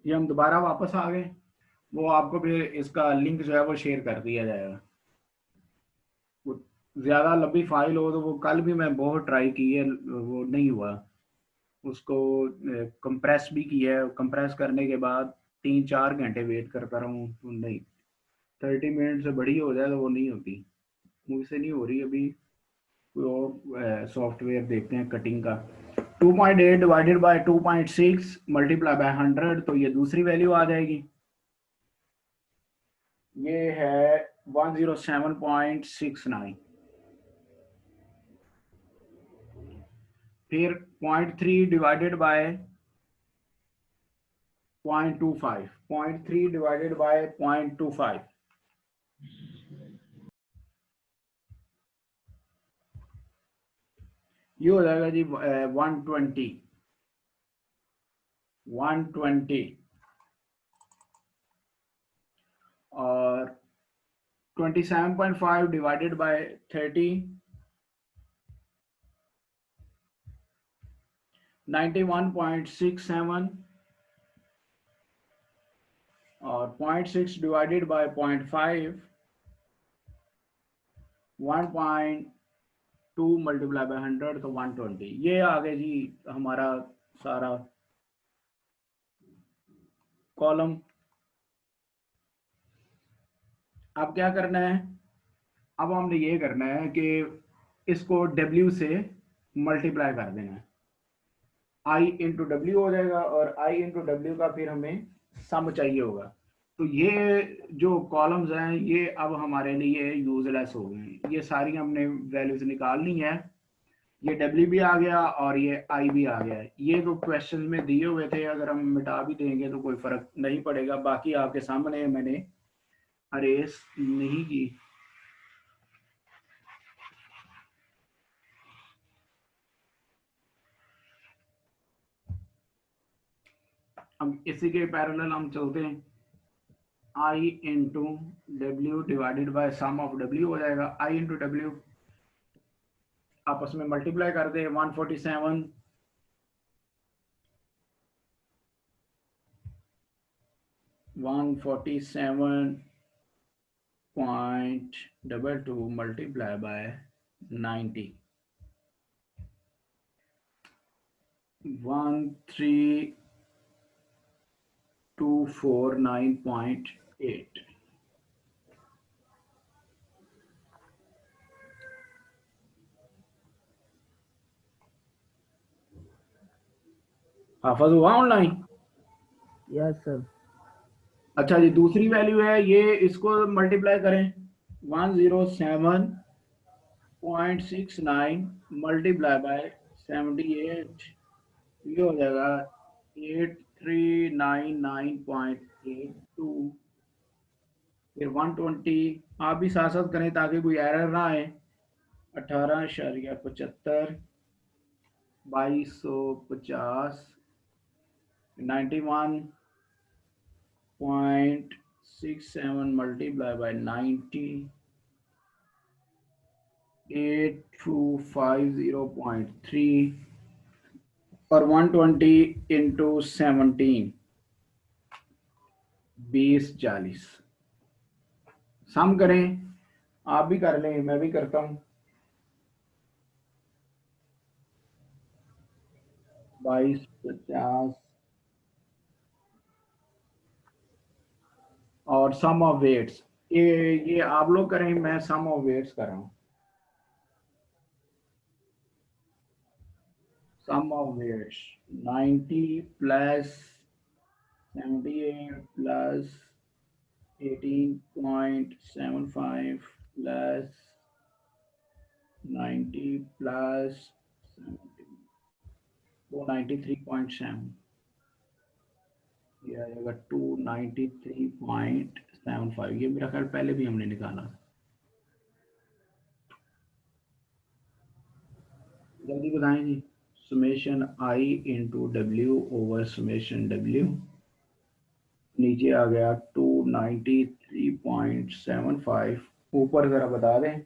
ये हम दोबारा वापस आ गए। वो आपको फिर इसका लिंक जो है वो शेयर कर दिया जाएगा। वो ज़्यादा लंबी फाइल हो तो वो कल भी मैं बहुत ट्राई की है, वो नहीं हुआ। उसको कंप्रेस भी किया है, कंप्रेस करने के बाद 3-4 घंटे वेट करता रहा हूँ तो नहीं। 30 मिनट से बड़ी हो जाए तो वो नहीं होती। मुझसे नहीं हो रही अभी। कोई और सॉफ्टवेयर देखते हैं कटिंग का। 2.8 डिवाइडेड बाय 2.6 मल्टीप्लाई बाय 100, तो ये दूसरी वैल्यू आ जाएगी। ये है 107.69। फिर 0.3 डिवाइडेड बाय 0.25, 0.3 डिवाइडेड बाय 0.25, ये हो जाएगा जी 120। 120 और 27.5 डिवाइडेड बाय 30, 91.67, और 0.6 डिवाइडेड बाय 0.5, 1.2 मल्टीप्लाई बाय 100, तो 120। ये आ गए जी हमारा सारा कॉलम। अब क्या करना है? अब हमने ये करना है कि इसको W से मल्टीप्लाई कर देना है। I इंटू डब्ल्यू हो जाएगा, और I इंटू डब्ल्यू का फिर हमें सम चाहिए होगा। तो ये जो कॉलम्स हैं ये अब हमारे लिए यूजलेस हो गए हैं। ये सारी हमने वैल्यूज निकालनी है। ये W भी आ गया और ये I भी आ गया। ये जो क्वेश्चन में दिए हुए थे अगर हम मिटा भी देंगे तो कोई फर्क नहीं पड़ेगा। बाकी आपके सामने मैंने अरेस नहीं की। हम इसी के पैरेलल हम चलते हैं। I into W divided by sum of W हो जाएगा। I इंटू डब्ल्यू आपस में मल्टीप्लाई कर दे। 147, 147.22 मल्टीप्लाई बाय 90, 13249.8। हाफज हुआ ऑनलाइन? Yes sir. अच्छा जी, दूसरी वैल्यू है ये, इसको मल्टीप्लाई करें। 107.69 मल्टीप्लाई बाय 78, ये हो जाएगा 8399.82। फिर 120, आप भी साथ साथ करें ताकि कोई एरर ना आए। 18.75, 2250, 91.67 मल्टीप्लाई बाय 90, 8250.3, और 120 इंटू 17, 2040। सम करें, आप भी कर लें, मैं भी करता हूँ। 2250 और सम ऑफ वेट्स। ये आप लोग करें, मैं सम ऑफ वेट्स कर रहा हूँ। Sum of weights 90 plus 78 plus 18.75 plus 90 plus 17, वो 93.7, ये आएगा 293.75। ये मेरा ख्याल पहले भी हमने निकाला। जल्दी बताएं जी। Summation I into W over summation W, नीचे आ गया 293.75। ऊपर ज़रा बता दें।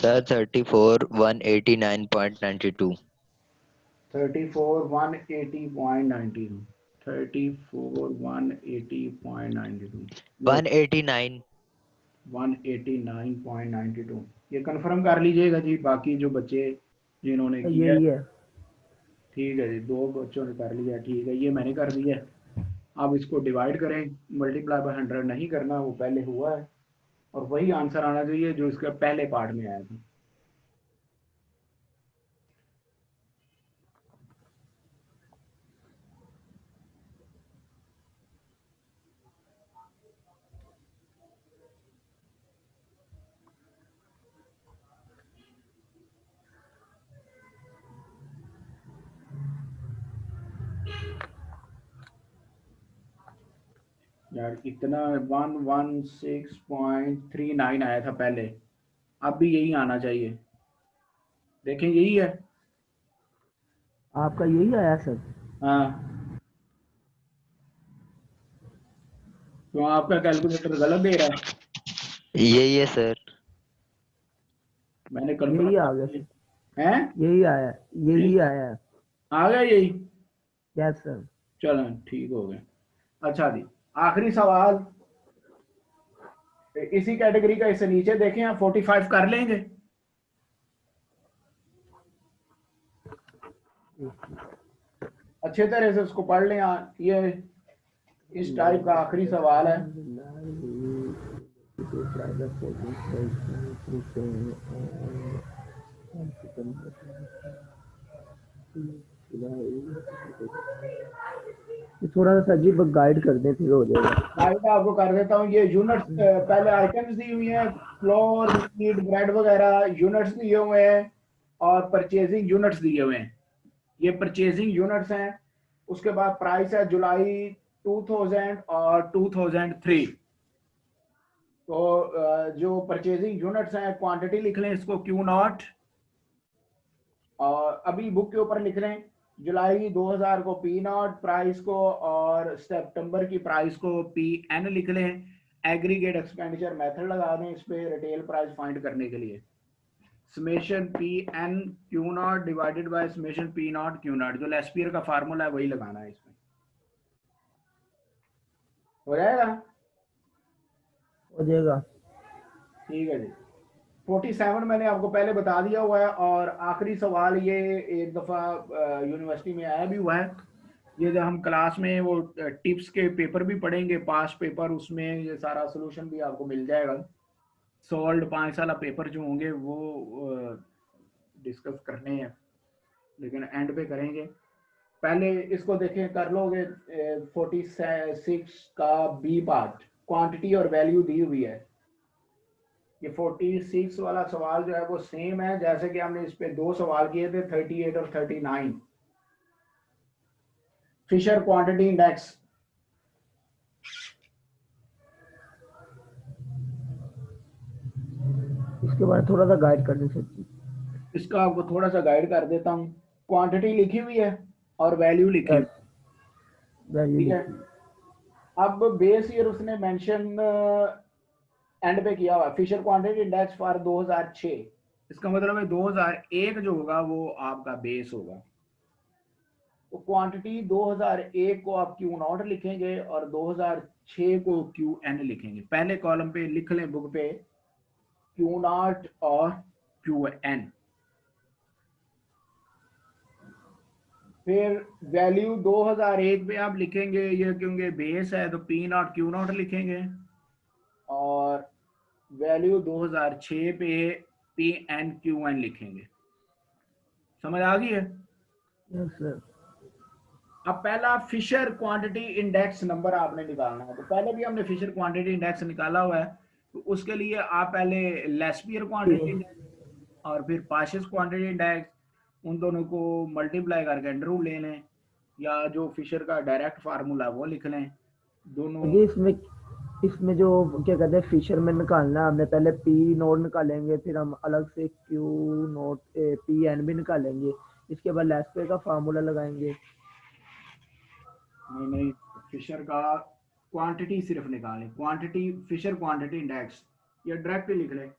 सर 34,189.92। 34,180.92। 34,180.92। 189। 189.92 ये कंफर्म कर लीजिएगा जी, बाकी जो बच्चे जिन्होंने किया। यही है। ठीक है जी, 2 बच्चों ने कर लिया, ठीक है, ये मैंने कर दिया। अब इसको डिवाइड करें, मल्टीप्लाई बाय 100 नहीं करना, वो पहले हुआ है, और वही आंसर आना चाहिए जो इसका पहले पार्ट में आया था। यार इतना 116.39 आया था पहले, अब भी यही आना चाहिए। देखें यही है। आपका यही आया सर? हाँ, तो आपका कैलकुलेटर गलत दे रहा है। यही है सर। मैंने यही कंफर्म आ कर गया दिया सर। है। यही आया। यही आया। आ गया यही। Yes sir. चलो ठीक हो गया। अच्छा जी, आखिरी सवाल इसी कैटेगरी का, इससे नीचे देखें आप 45 कर लेंगे। अच्छे तरह से उसको पढ़ लें। ये इस टाइप का आखिरी सवाल है। थोड़ा सा सर जी गाइड कर दें फिर हो जाएगा। गाइड आपको कर देता हूँ। ये यूनिट्स पहले आइटम्स दी हुई हैं, फ्लोर, मीट, ब्रेड वगैरह, यूनिट्स दिए हुए हैं, और परचेजिंग यूनिट्स दिए हुए हैं। ये परचेजिंग यूनिट्स हैं। उसके बाद प्राइस है जुलाई 2000 और 2003। तो जो परचेजिंग यूनिट्स हैं, क्वांटिटी लिख लें इसको Q0, और अभी बुक के ऊपर लिख लें जुलाई 2000 को P0 प्राइस को, और सितंबर की प्राइस को PN लिख लें। एग्रीगेट एक्सपेंडिचर मेथड लगा दें इस पे रिटेल प्राइस फाइंड करने के लिए। Summation PN Q0 divided by summation P0 Q0, जो लेस्पियर का फार्मूला है वही लगाना है इसमें। हो जाएगा। हो जाएगा। ठीक है जी। 47 मैंने आपको पहले बता दिया हुआ है, और आखिरी सवाल ये एक दफ़ा यूनिवर्सिटी में आया भी हुआ है। ये जब हम क्लास में वो टिप्स के पेपर भी पढ़ेंगे, पास पेपर, उसमें ये सारा सोल्यूशन भी आपको मिल जाएगा। सॉल्व 5 साल पेपर जो होंगे वो डिस्कस करने हैं, लेकिन एंड पे करेंगे। पहले इसको देखें, कर लोगे। 46 का बी पार्ट, क्वांटिटी और वैल्यू दी हुई है। ये 46 वाला सवाल जो है वो सेम है जैसे कि हमने इस पे 2 सवाल किए थे, 38 और 39। Fisher quantity index. इसके बाद थोड़ा सा गाइड कर दें सर जी। इसका आपको थोड़ा सा गाइड कर देता हूँ। क्वांटिटी लिखी हुई है और वैल्यू लिखी हुई। यस। वैल्यू ठीक है। लिखी। अब बेस ईयर उसने मेंशन एंड पे किया हुआ, फिशर क्वांटिटी इंडेक्स फॉर 2006। इसका मतलब है 2001 जो होगा वो आपका बेस होगा। तो क्वांटिटी 2001 को आप Q0 लिखेंगे और 2006 को QN लिखेंगे। पहले कॉलम पे लिख लें बुक पे Q0 और QN। फिर वैल्यू 2001 पे आप लिखेंगे, ये क्योंकि बेस है तो P0 Q0 लिखेंगे, और वैल्यू 2006 पे PN QN लिखेंगे। समझ आ गई है। Yes sir. अब पहला फिशर क्वांटिटी इंडेक्स नंबर आपने निकालना है। तो पहले भी हमने फिशर क्वांटिटी इंडेक्स निकाला हुआ है। तो उसके लिए आप पहले लेस्पियर क्वांटिटी इंडेक्स और फिर पाशेस क्वांटिटी इंडेक्स, उन दोनों को मल्टीप्लाई करके अंडर रूट ले लें, या जो फिशर का डायरेक्ट फार्मूला वो लिख लें दोनों। ये इसमें जो क्या कहते हैं फिशर में निकालना है, हमने पहले पी नोट निकालेंगे, फिर हम अलग से क्यू नोट पी एन भी निकालेंगे, इसके बाद लेस्पे का फार्मूला लगाएंगे। नहीं नहीं, फिशर का क्वांटिटी सिर्फ निकालें, क्वांटिटी फिशर क्वांटिटी इंडेक्स, या डायरेक्ट लिख लें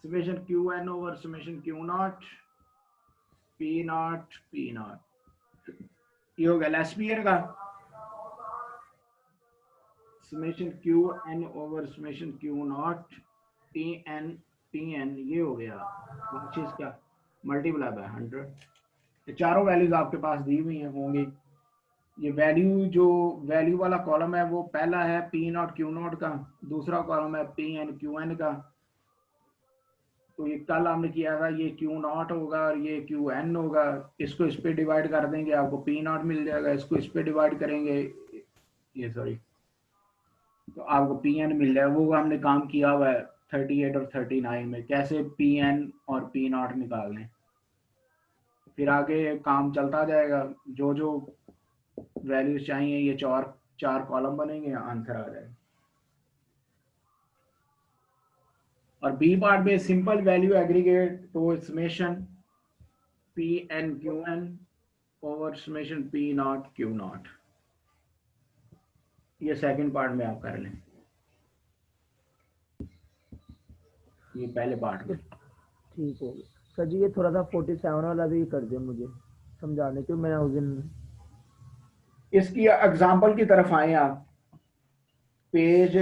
summation Q N over summation Q nought P nought P nought, ये हो गया लास्ट ईयर का summation Q N over summation Q nought T N, ये हो गया चीज क्या मल्टीप्लाई बाय 100। ये चारों वैल्यूज आपके पास दी हुई हैं होंगी। ये वैल्यू जो वैल्यू वाला कॉलम है वो पहला है पी नॉट क्यू नॉट का, दूसरा कॉलम है पी एन क्यू एन का। तो ये कल हमने किया था, ये क्यू नॉट होगा और ये क्यू एन होगा, इसको इस पे डिवाइड कर देंगे आपको पी नॉट मिल जाएगा, इसको इस पे डिवाइड करेंगे ये सॉरी तो आपको पी एन मिल जाएगा। वो हमने काम किया हुआ है 38 और 39 में, कैसे पी एन और पी नॉट निकालने। फिर आगे काम चलता जाएगा, जो जो वैल्यूज चाहिए ये चार कॉलम बनेंगे, आंसर आ जाएगा। और बी पार्ट में सिंपल वैल्यू एग्रीगेट, तो summation P N Q N over summation P nought Q nought, ये सेकंड पार्ट में आप कर लें, ये पहले पार्ट में। ठीक हो गया सर जी। ये थोड़ा सा 47 वाला भी कर दे मुझे समझाने, क्यों मैं उस दिन इसकी एग्जांपल की तरफ आए आप, पेज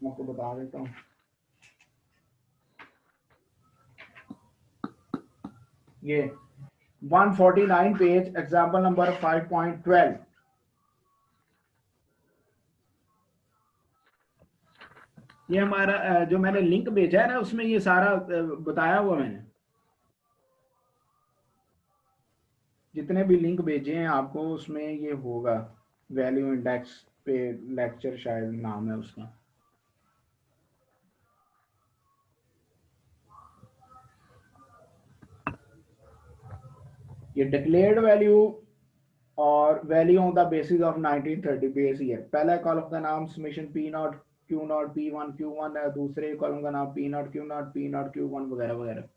आपको बता देता हूँ, ये 149 पेज एग्जांपल नंबर 5.12। ये हमारा जो मैंने लिंक भेजा है ना उसमें ये सारा बताया हुआ मैंने, जितने भी लिंक भेजे हैं आपको उसमें ये होगा, वैल्यू इंडेक्स पे लेक्चर शायद नाम है उसका। ये डिक्लेयर्ड वैल्यू और value on the basis of 1930 base year. पहला कॉलम का नाम summation P nought Q nought P one Q one है, दूसरे कॉलम का नाम पी नॉट क्यू वन वगैरह वगैरह।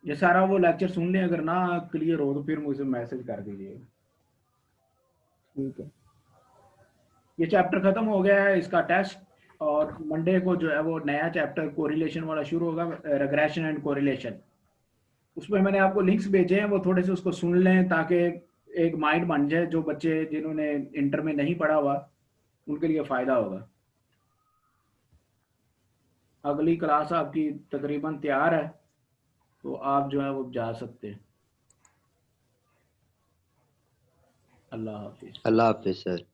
ये सारा वो लेक्चर सुन लें, अगर ना क्लियर हो तो फिर मुझे मैसेज कर दीजिएगा। ठीक है। ये चैप्टर खत्म हो गया है, इसका टेस्ट, और मंडे को जो है वो नया चैप्टर कोरिलेशन वाला शुरू होगा, रिग्रेशन एंड कोरिलेशन। उसमें मैंने आपको लिंक्स भेजे हैं, वो थोड़े से उसको सुन लें ताकि एक माइंड बन जाए। जो बच्चे जिन्होंने इंटर में नहीं पढ़ा हुआ उनके लिए फ़ायदा होगा। अगली क्लास आपकी तकरीबन तैयार है, तो आप जो है वो जा सकते हैं। अल्लाह हाफिज़। अल्लाह हाफिज सर।